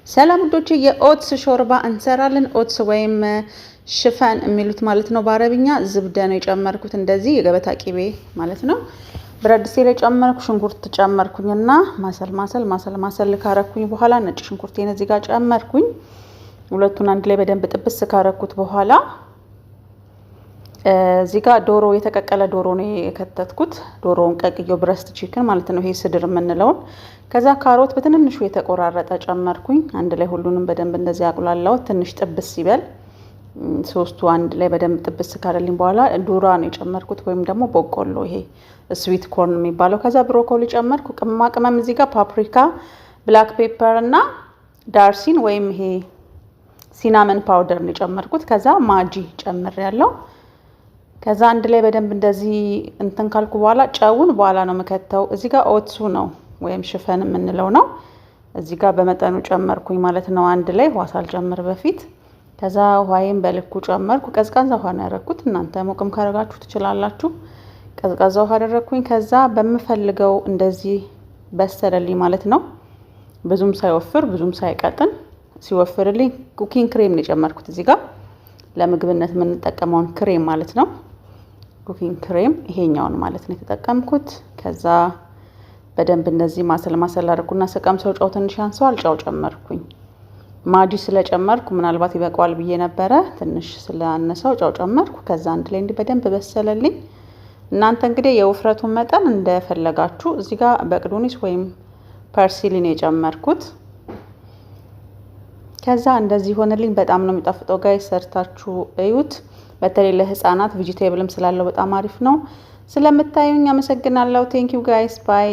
ሰላም ውዶቼ የኦትስ ሾርባ እንሰራለን። ኦትስ ወይም ሽፈን የሚሉት ማለት ነው በአረብኛ። ዝብደ ነው የጨመርኩት እንደዚህ የገበታ ቂቤ ማለት ነው። ብረት ድስቴ ላይ ጨመርኩ፣ ሽንኩርት ጨመርኩኝና ማሰል ካረኩኝ በኋላ ነጭ ሽንኩርቴን እዚህ ጋር ጨመርኩኝ። ሁለቱን አንድ ላይ በደንብ ጥብስ ካረኩት በኋላ እዚህ ጋር ዶሮ የተቀቀለ ዶሮ ነው የከተትኩት። ዶሮውን ቀቅዬው ብረስት ቺክን ማለት ነው፣ ይሄ ስድር የምንለው። ከዛ ካሮት በትንንሹ የተቆራረጠ ጨመርኩኝ። አንድ ላይ ሁሉንም በደንብ እንደዚህ አቁላላው። ትንሽ ጥብስ ይበል። ሶስቱ አንድ ላይ በደንብ ጥብስ ካረልኝ በኋላ ዱራ ነው የጨመርኩት ወይም ደግሞ በቆሎ፣ ይሄ ስዊት ኮርን የሚባለው። ከዛ ብሮኮሊ ጨመርኩ። ቅመማ ቅመም እዚህ ጋር ፓፕሪካ፣ ብላክ ፔፐር እና ዳርሲን ወይም ይሄ ሲናመን ፓውደር ነው የጨመርኩት። ከዛ ማጂ ጨምሬያለሁ። ከዛ አንድ ላይ በደንብ እንደዚህ እንትን ካልኩ በኋላ ጨውን በኋላ ነው መከተው። እዚህ ጋር ኦትሱ ነው ወይም ሽፈን የምንለው ነው። እዚህ ጋር በመጠኑ ጨመርኩኝ ማለት ነው። አንድ ላይ ውሃ ሳልጨምር በፊት። ከዛ ውሃዬን በልኩ ጨመርኩ። ቀዝቃዛ ውሃ ነው ያደረኩት። እናንተ ሞቅም ካረጋችሁ ትችላላችሁ። ቀዝቃዛ ውሃ አደረኩኝ። ከዛ በምፈልገው እንደዚህ በሰለልኝ ማለት ነው። ብዙም ሳይወፍር ብዙም ሳይቀጥን። ሲወፍርልኝ ኩኪንግ ክሬም ነው የጨመርኩት። እዚህ ጋር ለምግብነት የምንጠቀመውን ክሬም ማለት ነው። ኩኪንግ ክሬም ይሄኛውን ማለት ነው የተጠቀምኩት። ከዛ በደንብ እንደዚህ ማሰል አድርጉና ስቀምሰው ጨው ትንሽ ያንሰዋል፣ ጨው ጨመርኩኝ። ማጂ ስለጨመርኩ ምናልባት ይበቃዋል ብዬ ነበረ፣ ትንሽ ስለአነሰው ጨው ጨመርኩ። ከዛ አንድ ላይ እንዲህ በደንብ በሰለልኝ። እናንተ እንግዲህ የውፍረቱን መጠን እንደፈለጋችሁ። እዚህ ጋር በቅዱኒስ ወይም ፐርሲሊን የጨመርኩት። ከዛ እንደዚህ ሆነልኝ። በጣም ነው የሚጣፍጠው ጋይስ፣ ሰርታችሁ እዩት። በተለይ ለህፃናት ቬጂቴብልም ስላለው በጣም አሪፍ ነው። ስለምታዩኝ አመሰግናለሁ። ቴንክ ዩ ጋይስ ባይ